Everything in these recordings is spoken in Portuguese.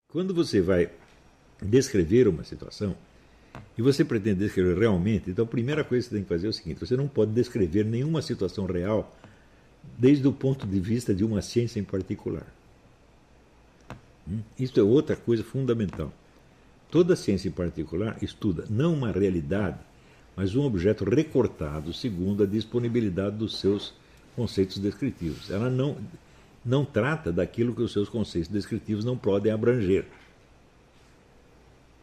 Quando você vai descrever uma situação e você pretende descrever realmente, então a primeira coisa que você tem que fazer é o seguinte: você não pode descrever nenhuma situação real desde o ponto de vista de uma ciência em particular. Isso é outra coisa fundamental. Toda ciência em particular estuda não uma realidade, mas um objeto recortado segundo a disponibilidade dos seus conceitos descritivos. Ela não trata daquilo que os seus conceitos descritivos não podem abranger.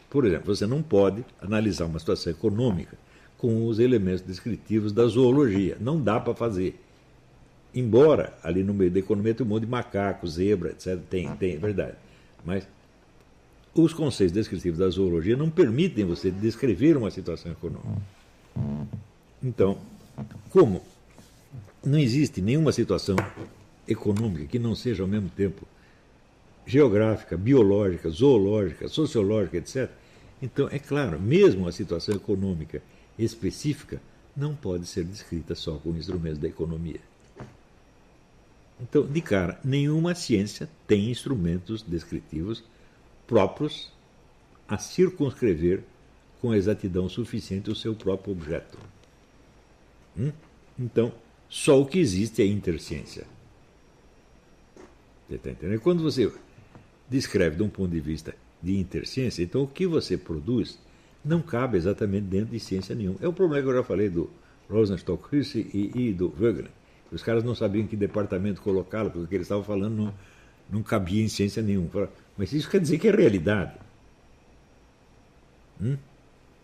Por exemplo, você não pode analisar uma situação econômica com os elementos descritivos da zoologia. Não dá para fazer. Embora ali no meio da economia tem um monte de macaco, zebra, etc. Tem, é verdade. Mas os conceitos descritivos da zoologia não permitem você descrever uma situação econômica. Então, como não existe nenhuma situação econômica que não seja ao mesmo tempo geográfica, biológica, zoológica, sociológica, etc., então, é claro, mesmo a situação econômica específica não pode ser descrita só com instrumentos da economia. Então, de cara, nenhuma ciência tem instrumentos descritivos próprios a circunscrever com exatidão suficiente o seu próprio objeto. Então, só o que existe é interciência. Você está entendendo? Quando você descreve de um ponto de vista de interciência, então o que você produz não cabe exatamente dentro de ciência nenhuma. É o problema que eu já falei do Rosenstock-Huessy e do Wegener. Os caras não sabiam em que departamento colocá-lo, porque o que eles estavam falando não cabia em ciência nenhuma. Mas isso quer dizer que é realidade.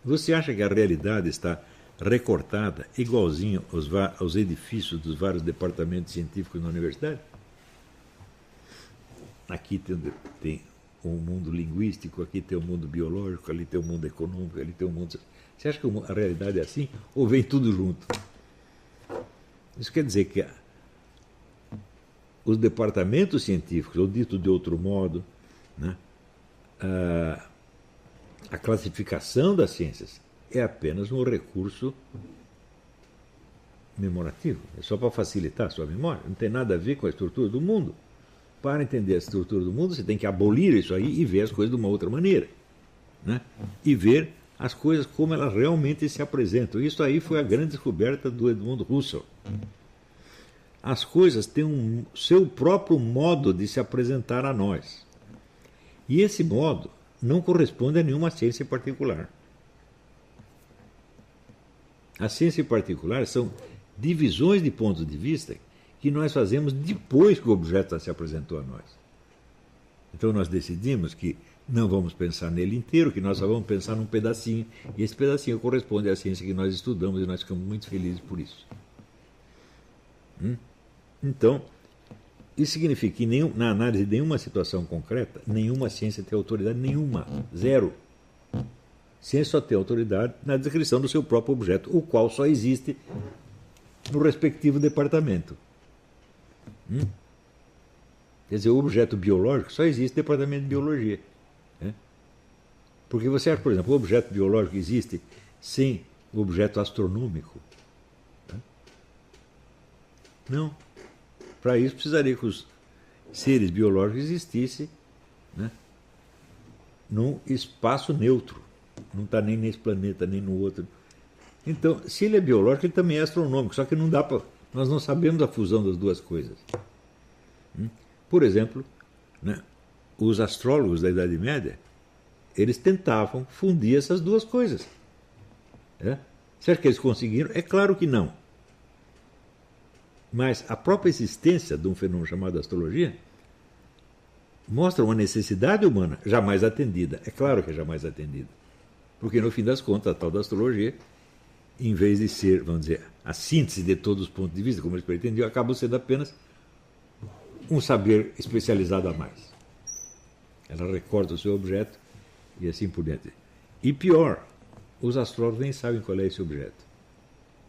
Você acha que a realidade está recortada igualzinho aos edifícios dos vários departamentos científicos na universidade? Aqui tem o mundo linguístico, aqui tem o mundo biológico, ali tem o mundo econômico, ali tem o mundo... Você acha que a realidade é assim ou vem tudo junto? Isso quer dizer que os departamentos científicos, ou dito de outro modo, né, a classificação das ciências é apenas um recurso memorativo. É só para facilitar a sua memória. Não tem nada a ver com a estrutura do mundo. Para entender a estrutura do mundo, você tem que abolir isso aí e ver as coisas de uma outra maneira. Né? E ver as coisas como elas realmente se apresentam. Isso aí foi a grande descoberta do Edmund Husserl. As coisas têm um seu próprio modo de se apresentar a nós. E esse modo não corresponde a nenhuma ciência em particular. A ciência em particular são divisões de pontos de vista que nós fazemos depois que o objeto se apresentou a nós. Então nós decidimos que não vamos pensar nele inteiro, que nós só vamos pensar num pedacinho, e esse pedacinho corresponde à ciência que nós estudamos e nós ficamos muito felizes por isso. Então, isso significa que na análise de nenhuma situação concreta, nenhuma ciência tem autoridade nenhuma, zero. Ciência só tem autoridade na descrição do seu próprio objeto, o qual só existe no respectivo departamento. Quer dizer, o objeto biológico só existe no departamento de biologia. Né? Porque você acha, por exemplo, o objeto biológico existe sem o objeto astronômico? Né? Não. Para isso precisaria que os seres biológicos existissem, né, num espaço neutro. Não está nem nesse planeta, nem no outro. Então, se ele é biológico, ele também é astronômico, só que não dá para... Nós não sabemos a fusão das duas coisas. Por exemplo, né, os astrólogos da Idade Média, eles tentavam fundir essas duas coisas. Será que eles conseguiram? É claro que não. Mas a própria existência de um fenômeno chamado astrologia mostra uma necessidade humana jamais atendida. É claro que é jamais atendida. Porque, no fim das contas, a tal da astrologia, em vez de ser, vamos dizer, a síntese de todos os pontos de vista, como eles pretendiam, acaba sendo apenas um saber especializado a mais. Ela recorta o seu objeto e assim por diante. E pior, os astrólogos nem sabem qual é esse objeto.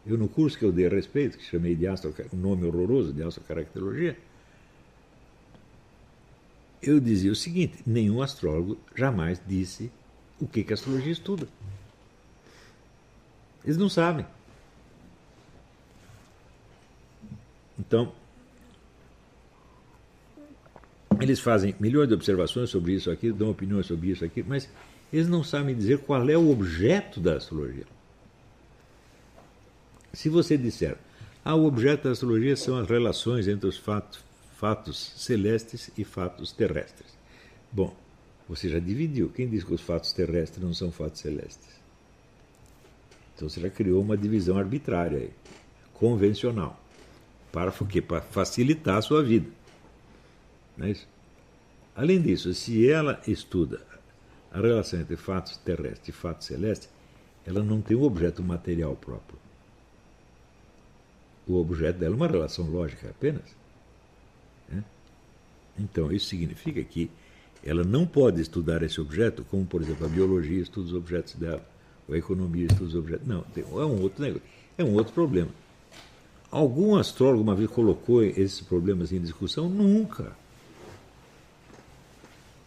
Eu, no curso que eu dei a respeito, que chamei de um nome horroroso, de astrocaracterologia, eu dizia o seguinte: nenhum astrólogo jamais disse o que a astrologia estuda. Eles não sabem. Então, Eles fazem milhões de observações sobre isso aqui, dão opiniões sobre isso aqui, mas eles não sabem dizer qual é o objeto da astrologia. Se você disser, o objeto da astrologia são as relações entre os fatos celestes e fatos terrestres. Bom, você já dividiu. Quem diz que os fatos terrestres não são fatos celestes? Então você já criou uma divisão arbitrária aí, convencional. Para quê? Para facilitar a sua vida. Não é isso? Além disso, se ela estuda a relação entre fatos terrestres e fatos celestes, ela não tem um objeto material próprio. O objeto dela é uma relação lógica apenas. Então, isso significa que ela não pode estudar esse objeto, como, por exemplo, a biologia estuda os objetos dela, ou a economia estuda os objetos. Não, é um outro negócio, é um outro problema. Algum astrólogo uma vez colocou esses problemas em discussão? Nunca.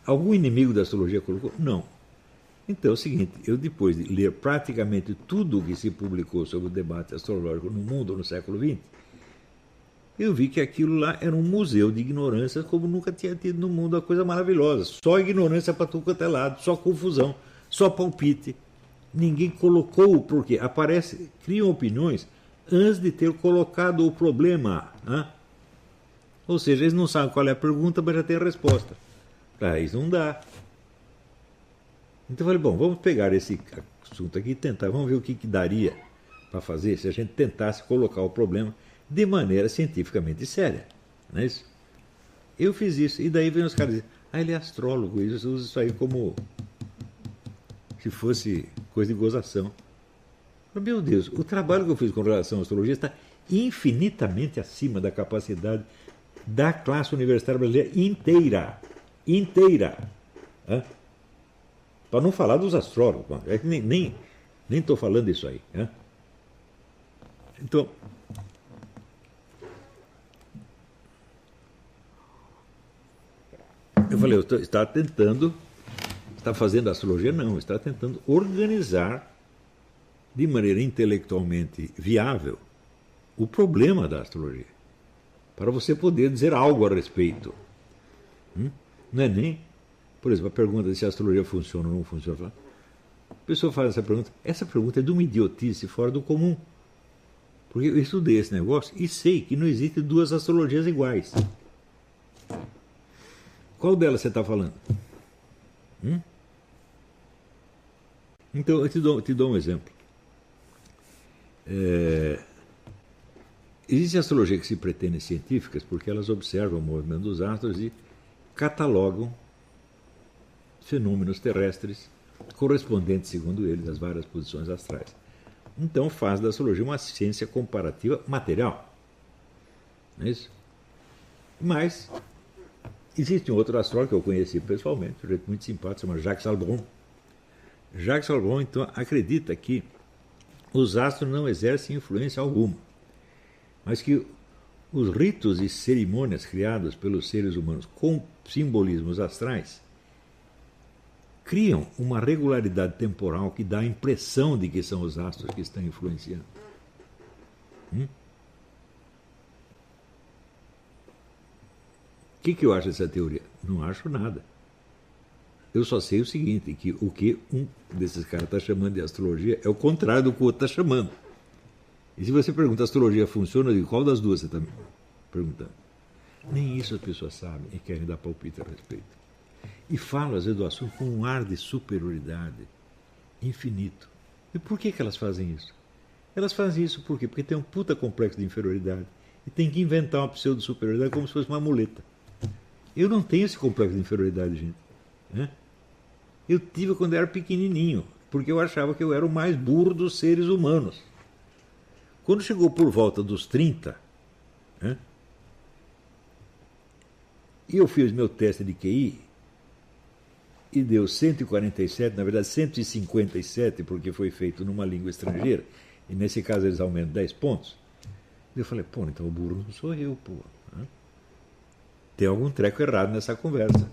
Algum inimigo da astrologia colocou? Não. Então é o seguinte, eu depois de ler praticamente tudo o que se publicou sobre o debate astrológico no mundo no século XX, eu vi que aquilo lá era um museu de ignorância como nunca tinha tido no mundo, uma coisa maravilhosa. Só ignorância para tudo quanto é lado, só confusão, só palpite. Ninguém colocou o porquê. Criam opiniões antes de ter colocado o problema. Ou seja, eles não sabem qual é a pergunta, mas já tem a resposta. Para isso não dá. Então eu falei, bom, vamos pegar esse assunto aqui e tentar, vamos ver o que daria para fazer se a gente tentasse colocar o problema de maneira cientificamente séria. Não é isso? Eu fiz isso, e daí vem os caras dizem, ele é astrólogo, usa isso aí como se fosse coisa de gozação. Meu Deus, o trabalho que eu fiz com relação à astrologia está infinitamente acima da capacidade da classe universitária brasileira inteira. Para não falar dos astrólogos, nem estou falando disso aí. Então, eu falei, está fazendo astrologia? Não, está tentando organizar de maneira intelectualmente viável o problema da astrologia, para você poder dizer algo a respeito. Não é nem, por exemplo, a pergunta de se a astrologia funciona ou não funciona. A pessoa faz essa pergunta é de uma idiotice fora do comum. Porque eu estudei esse negócio e sei que não existem duas astrologias iguais. Qual delas você está falando? Então, eu te dou um exemplo. Existe astrologia que se pretende científicas porque elas observam o movimento dos astros e catalogam fenômenos terrestres correspondentes, segundo eles, às várias posições astrais. Então faz da astrologia uma ciência comparativa material. Não é isso? Mas existe um outro astrólogo que eu conheci pessoalmente, um jeito muito simpático, se chama Jacques Albron. Jacques Albron, então, acredita que os astros não exercem influência alguma, mas que os ritos e cerimônias criados pelos seres humanos com simbolismos astrais criam uma regularidade temporal que dá a impressão de que são os astros que estão influenciando. O que eu acho dessa teoria? Não acho nada. Eu só sei o seguinte, que o que um desses caras está chamando de astrologia é o contrário do que o outro está chamando. E se você pergunta, a astrologia funciona, eu digo, qual das duas você está perguntando? Nem isso as pessoas sabem e querem dar palpite a respeito. E falam, às vezes, do assunto com um ar de superioridade infinito. E por que elas fazem isso? Elas fazem isso por quê? Porque tem um puta complexo de inferioridade e tem que inventar uma pseudo-superioridade como se fosse uma muleta. Eu não tenho esse complexo de inferioridade, gente. Eu tive quando eu era pequenininho, porque eu achava que eu era o mais burro dos seres humanos. Quando chegou por volta dos 30, e eu fiz meu teste de QI, e deu 147, na verdade 157, porque foi feito numa língua estrangeira, e nesse caso eles aumentam 10 pontos. Eu falei, então o burro não sou eu, Tem algum treco errado nessa conversa.